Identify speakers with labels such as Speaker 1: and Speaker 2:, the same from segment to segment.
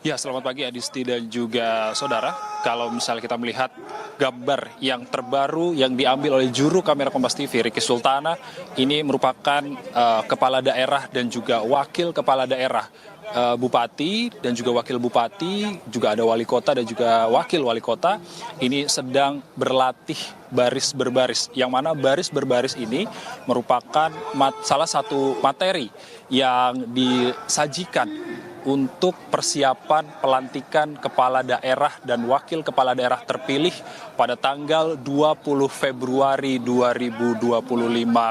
Speaker 1: Ya, selamat pagi Adisti dan juga saudara. Kalau misalnya kita melihat gambar yang terbaru yang diambil oleh juru kamera Kompas TV, Ricky Sultana, ini merupakan kepala daerah dan juga wakil kepala daerah, bupati dan juga wakil bupati, juga ada wali kota dan juga wakil wali kota. Ini sedang berlatih baris berbaris, yang mana baris berbaris ini merupakan salah satu materi yang disajikan untuk persiapan pelantikan kepala daerah dan wakil kepala daerah terpilih pada tanggal 20 Februari 2025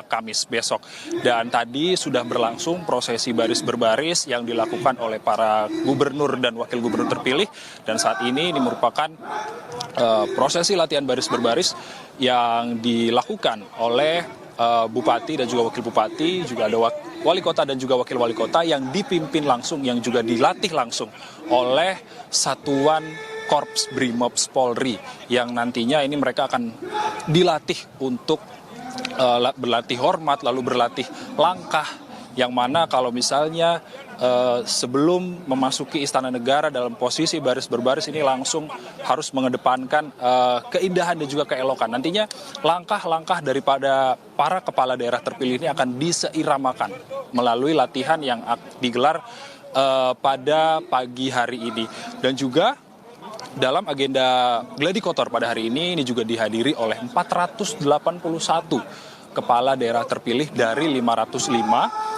Speaker 1: Kamis besok. Dan tadi sudah berlangsung prosesi baris berbaris yang dilakukan oleh para gubernur dan wakil gubernur terpilih. Dan saat ini merupakan prosesi latihan baris berbaris yang dilakukan oleh bupati dan juga wakil bupati, juga ada wali kota dan juga wakil wali kota yang dipimpin langsung, yang juga dilatih langsung oleh Satuan Korps Brimops Polri, yang nantinya ini mereka akan dilatih untuk berlatih hormat, lalu berlatih langkah, yang mana kalau misalnya sebelum memasuki Istana Negara dalam posisi baris berbaris ini langsung harus mengedepankan keindahan dan juga keelokan. Nantinya langkah-langkah daripada para kepala daerah terpilih ini akan diseiramakan melalui latihan yang digelar pada pagi hari ini. Dan juga dalam agenda Gladi Kotor pada hari ini juga dihadiri oleh 481 kepala daerah terpilih dari 505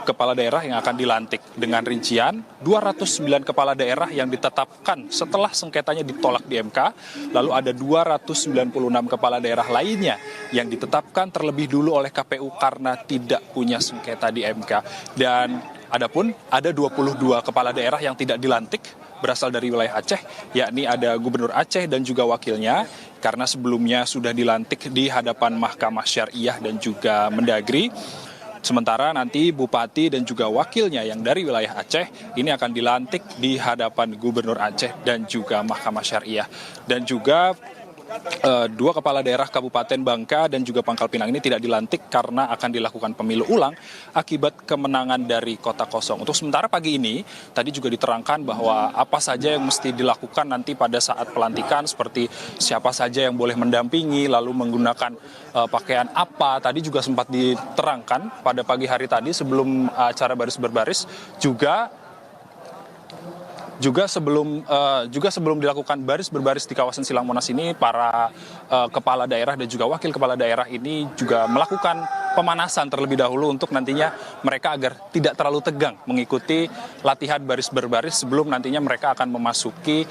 Speaker 1: kepala daerah yang akan dilantik, dengan rincian 209 kepala daerah yang ditetapkan setelah sengketanya ditolak di MK, lalu ada 296 kepala daerah lainnya yang ditetapkan terlebih dulu oleh KPU karena tidak punya sengketa di MK. Dan adapun ada 22 kepala daerah yang tidak dilantik berasal dari wilayah Aceh, yakni ada Gubernur Aceh dan juga wakilnya, karena sebelumnya sudah dilantik di hadapan Mahkamah Syariah dan juga Mendagri. Sementara nanti bupati dan juga wakilnya yang dari wilayah Aceh ini akan dilantik di hadapan Gubernur Aceh dan juga Mahkamah Syariah. Dan juga dua kepala daerah Kabupaten Bangka dan juga Pangkal Pinang ini tidak dilantik karena akan dilakukan pemilu ulang akibat kemenangan dari kota kosong. Untuk sementara pagi ini tadi juga diterangkan bahwa apa saja yang mesti dilakukan nanti pada saat pelantikan, seperti siapa saja yang boleh mendampingi, lalu menggunakan pakaian apa. Tadi juga sempat diterangkan pada pagi hari tadi sebelum acara baris berbaris, juga sebelum dilakukan baris berbaris di kawasan Silang Monas ini, para kepala daerah dan juga wakil kepala daerah ini juga melakukan pemanasan terlebih dahulu untuk nantinya mereka agar tidak terlalu tegang mengikuti latihan baris berbaris sebelum nantinya mereka akan memasuki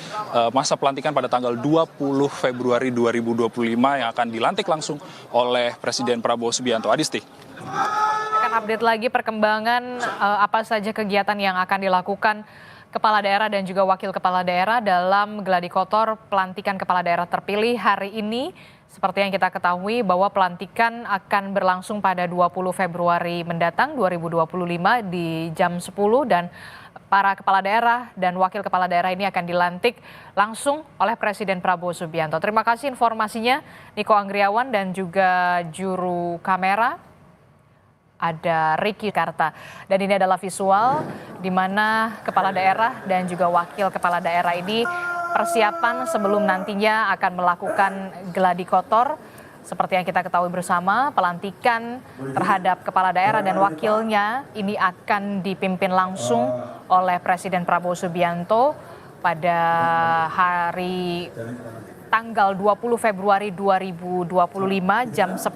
Speaker 1: masa pelantikan pada tanggal 20 Februari 2025 yang akan dilantik langsung oleh Presiden Prabowo Subianto. Adisti.
Speaker 2: Akan update lagi perkembangan apa saja kegiatan yang akan dilakukan kepala daerah dan juga wakil kepala daerah dalam Gladi Kotor pelantikan kepala daerah terpilih hari ini. Seperti yang kita ketahui bahwa pelantikan akan berlangsung pada 20 Februari mendatang 2025 di jam 10, dan para kepala daerah dan wakil kepala daerah ini akan dilantik langsung oleh Presiden Prabowo Subianto. Terima kasih informasinya Niko Anggriawan dan juga juru kamera ada Ricky Karta. Dan ini adalah visual di mana kepala daerah dan juga wakil kepala daerah ini persiapan sebelum nantinya akan melakukan Gladi Kotor. Seperti yang kita ketahui bersama, pelantikan terhadap kepala daerah dan wakilnya ini akan dipimpin langsung oleh Presiden Prabowo Subianto pada hari tanggal 20 Februari 2025 jam 10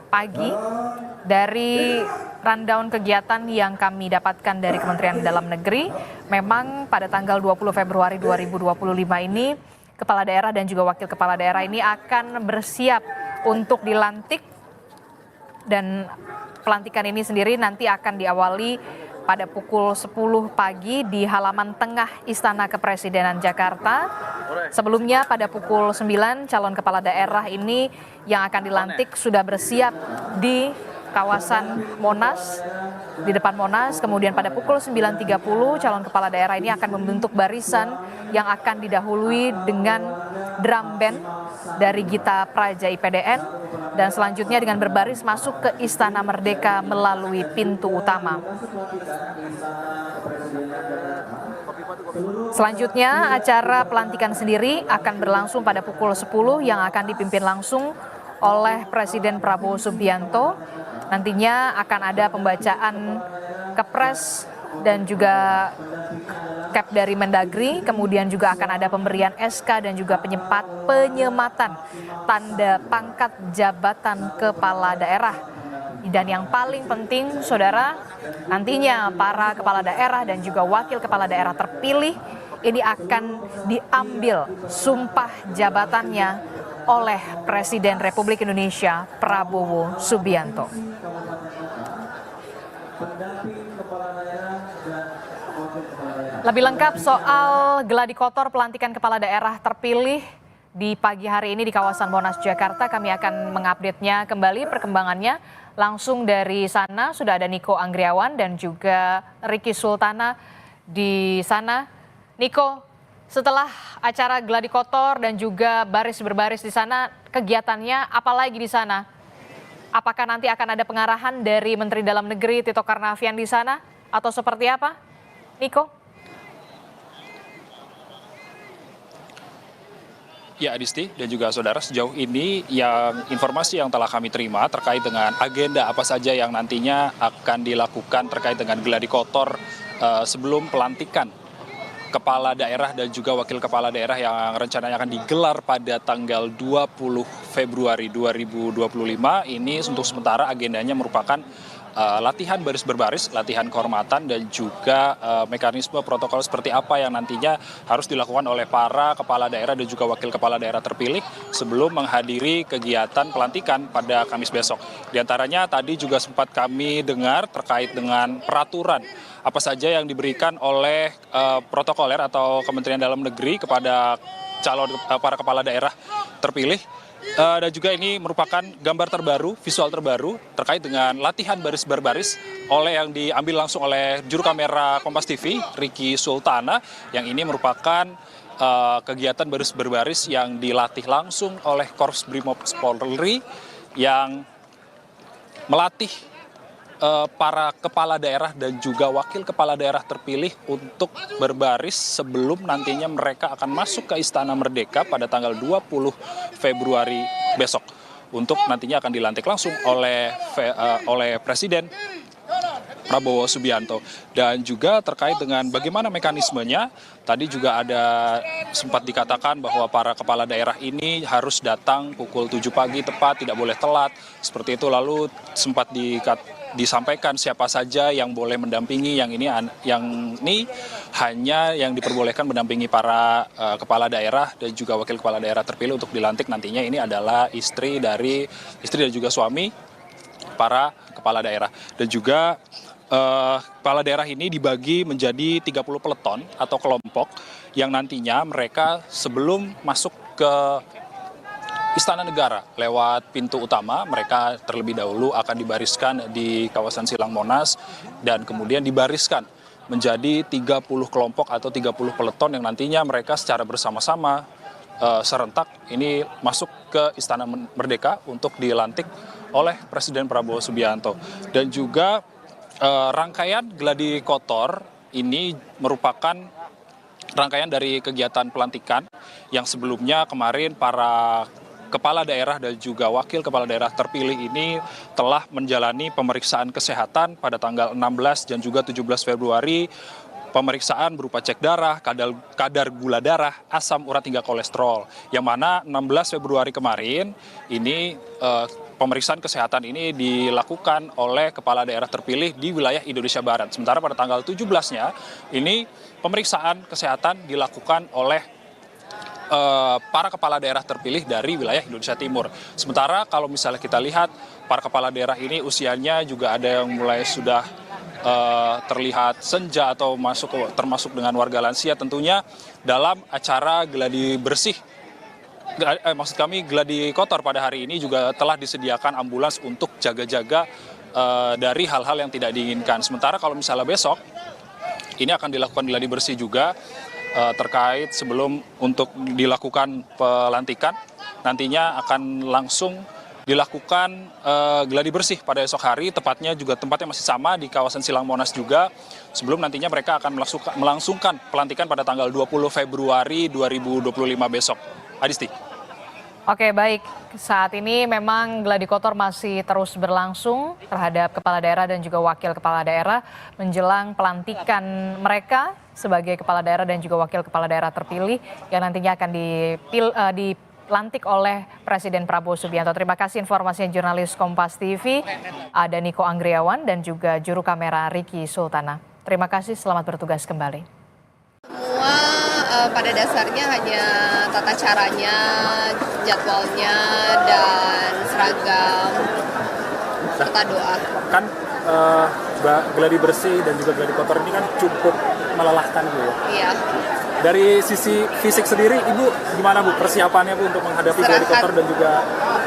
Speaker 2: pagi. Dari rundown kegiatan yang kami dapatkan dari Kementerian Dalam Negeri, memang pada tanggal 20 Februari 2025 ini kepala daerah dan juga wakil kepala daerah ini akan bersiap untuk dilantik, dan pelantikan ini sendiri nanti akan diawali pada pukul 10 pagi di halaman tengah Istana Kepresidenan Jakarta. Sebelumnya pada pukul 9 calon kepala daerah ini yang akan dilantik sudah bersiap di kawasan Monas, di depan Monas. Kemudian pada pukul 9.30 calon kepala daerah ini akan membentuk barisan yang akan didahului dengan drum band dari Gita Praja IPDN, dan selanjutnya dengan berbaris masuk ke Istana Merdeka melalui pintu utama. Selanjutnya, acara pelantikan sendiri akan berlangsung pada pukul 10 yang akan dipimpin langsung oleh Presiden Prabowo Subianto. Nantinya akan ada pembacaan Kepres dan juga Kep dari Mendagri, kemudian juga akan ada pemberian SK dan juga penyematan tanda pangkat jabatan kepala daerah. Dan yang paling penting, saudara, nantinya para kepala daerah dan juga wakil kepala daerah terpilih ini akan diambil sumpah jabatannya oleh Presiden Republik Indonesia Prabowo Subianto. Lebih lengkap soal geladi kotor pelantikan kepala daerah terpilih di pagi hari ini di kawasan Monas, Jakarta, kami akan mengupdate-nya kembali perkembangannya. Langsung dari sana sudah ada Niko Anggriawan dan juga Ricky Sultana di sana. Niko, setelah acara geladi kotor dan juga baris berbaris di sana, kegiatannya apa lagi di sana? Apakah nanti akan ada pengarahan dari Menteri Dalam Negeri Tito Karnavian di sana atau seperti apa? Niko?
Speaker 1: Ya, Adisti dan juga saudara, sejauh ini informasi yang telah kami terima terkait dengan agenda apa saja yang nantinya akan dilakukan terkait dengan geladi kotor sebelum pelantikan kepala daerah dan juga wakil kepala daerah yang rencananya akan digelar pada tanggal 20 Februari 2025. Ini untuk sementara agendanya merupakan latihan baris berbaris, latihan kehormatan dan juga mekanisme protokol seperti apa yang nantinya harus dilakukan oleh para kepala daerah dan juga wakil kepala daerah terpilih sebelum menghadiri kegiatan pelantikan pada Kamis besok. Di antaranya tadi juga sempat kami dengar terkait dengan peraturan apa saja yang diberikan oleh protokoler atau Kementerian Dalam Negeri kepada para kepala daerah terpilih. Dan juga ini merupakan gambar terbaru, visual terbaru terkait dengan latihan baris berbaris yang diambil langsung oleh juru kamera Kompas TV, Ricky Sultana, yang ini merupakan kegiatan baris berbaris yang dilatih langsung oleh Korps Brimob Polri yang melatih para kepala daerah dan juga wakil kepala daerah terpilih untuk berbaris sebelum nantinya mereka akan masuk ke Istana Merdeka pada tanggal 20 Februari besok untuk nantinya akan dilantik langsung oleh Presiden Prabowo Subianto. Dan juga terkait dengan bagaimana mekanismenya, tadi juga ada sempat dikatakan bahwa para kepala daerah ini harus datang pukul 7 pagi tepat, tidak boleh telat, seperti itu. Lalu sempat disampaikan siapa saja yang boleh mendampingi, yang ini hanya yang diperbolehkan mendampingi para kepala daerah dan juga wakil kepala daerah terpilih untuk dilantik nantinya ini adalah istri dan juga suami para kepala daerah. Dan juga kepala daerah ini dibagi menjadi 30 peleton atau kelompok yang nantinya mereka sebelum masuk ke Istana Negara lewat pintu utama, mereka terlebih dahulu akan dibariskan di kawasan Silang Monas dan kemudian dibariskan menjadi 30 kelompok atau 30 peleton yang nantinya mereka secara bersama-sama serentak ini masuk ke Istana Merdeka untuk dilantik oleh Presiden Prabowo Subianto. Dan juga rangkaian geladi kotor ini merupakan rangkaian dari kegiatan pelantikan yang sebelumnya kemarin para kepala daerah dan juga wakil kepala daerah terpilih ini telah menjalani pemeriksaan kesehatan pada tanggal 16 dan juga 17 Februari. Pemeriksaan berupa cek darah, kadar gula darah, asam urat hingga kolesterol. Yang mana 16 Februari kemarin ini pemeriksaan kesehatan ini dilakukan oleh kepala daerah terpilih di wilayah Indonesia Barat. Sementara pada tanggal 17-nya ini pemeriksaan kesehatan dilakukan oleh para kepala daerah terpilih dari wilayah Indonesia Timur. Sementara kalau misalnya kita lihat para kepala daerah ini usianya juga ada yang mulai sudah terlihat senja atau termasuk dengan warga lansia tentunya dalam acara geladi bersih. Maksud kami geladi kotor pada hari ini juga telah disediakan ambulans untuk jaga-jaga dari hal-hal yang tidak diinginkan. Sementara kalau misalnya besok ini akan dilakukan geladi bersih juga terkait sebelum untuk dilakukan pelantikan nantinya akan langsung dilakukan gladi bersih pada esok hari, tepatnya juga tempatnya masih sama di kawasan Silang Monas juga, sebelum nantinya mereka akan melangsungkan pelantikan pada tanggal 20 Februari 2025 besok. Adisti.
Speaker 2: Oke, baik. Saat ini memang gladi kotor masih terus berlangsung terhadap kepala daerah dan juga wakil kepala daerah menjelang pelantikan mereka sebagai kepala daerah dan juga wakil kepala daerah terpilih yang nantinya akan dilantik oleh Presiden Prabowo Subianto. Terima kasih informasinya jurnalis Kompas TV, ada Niko Anggriawan dan juga juru kamera Ricky Sultana. Terima kasih, selamat bertugas kembali.
Speaker 3: Semua pada dasarnya hanya tata caranya, jadwalnya, dan seragam serta doa.
Speaker 1: Kan gladi bersih dan juga gladi kotor ini kan cukup melelahkan Bu ya.
Speaker 3: Iya.
Speaker 1: Dari sisi fisik sendiri Ibu gimana Bu persiapannya Bu untuk menghadapi gladi kotor dan juga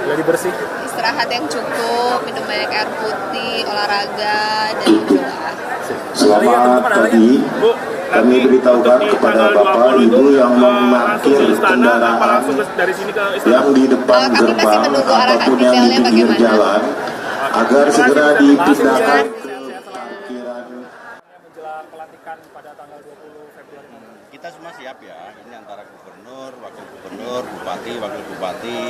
Speaker 1: gladi bersih?
Speaker 3: Istirahat yang cukup, minum banyak air putih, olahraga, dan berdoa.
Speaker 4: Selamat pagi, kami beritahukan kepada Bapak Ibu yang memarkir kendaraan yang di depan gerbang ataupun yang di pinggir jalan agar segera dipindahkan ke parkiran.
Speaker 5: Kita semua siap ya, ini antara gubernur, wakil gubernur, bupati, wakil bupati,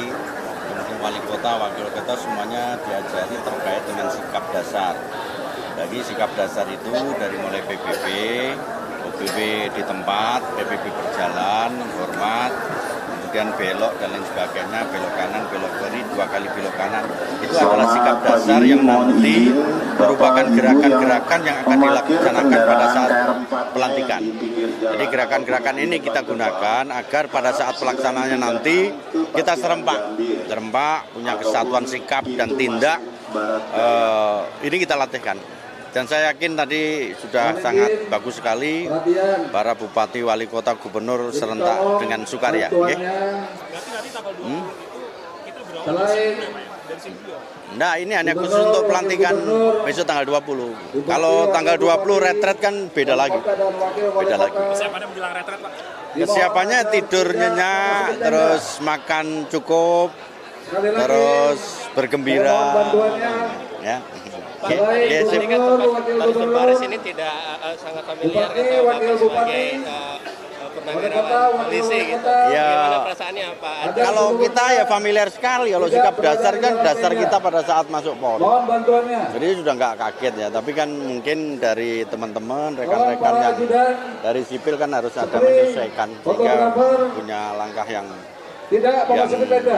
Speaker 5: kemudian wali kota, wakil kota semuanya diajari terkait dengan sikap dasar. Jadi sikap dasar itu dari mulai PBB, OBB di tempat, PBB berjalan, hormat, kemudian belok dan lain sebagainya, belok kanan, belok kiri, 2 kali belok kanan. Itu adalah sikap dasar yang nanti merupakan gerakan-gerakan yang akan dilaksanakan pada saat pelantikan. Jadi gerakan-gerakan ini kita gunakan agar pada saat pelaksanaannya nanti kita serempak, punya kesatuan sikap dan tindak. Ini kita latihkan. Dan saya yakin tadi sudah sangat bagus sekali para bupati, wali kota, gubernur serentak dengan sukaria. Okay? Nah, ini hanya khusus untuk pelantikan besok tanggal 20. Kalau tanggal 20 retret kan beda lagi.
Speaker 1: Persiapannya menjelang retret Pak?
Speaker 5: Kesiapannya tidur nyenyak, terus makan cukup, terus bergembira. Ya.
Speaker 6: Ini kan tempat berbaris ini tidak sangat familiar gitu, Bapak sebagai purnawirawan polisi gitu.
Speaker 5: Ya,
Speaker 6: gimana perasaannya Pak?
Speaker 5: Kalau kita ya familiar sekali, kalau sikap dasar kan dasar kita pada saat masuk Polri. Jadi sudah nggak kaget ya, tapi kan mungkin dari teman-teman, rekan-rekan yang dari sipil kan harus ada menyesuaikan sehingga punya langkah yang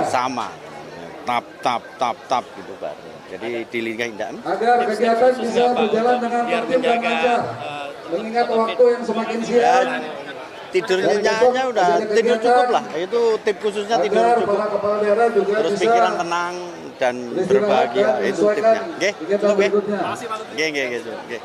Speaker 5: sama. Tap gitu Pak. Jadi dilingkahi tidak?
Speaker 4: Agar kegiatan bisa berjalan dengan tertib dan lancar. Mengingat waktu yang semakin siang.
Speaker 5: Tidur nyenyaknya udah tidur cukup lah. Itu tip khususnya tidur cukup. Terus pikiran tenang dan berbahagia itu tipnya. Oke? Oke. Oke.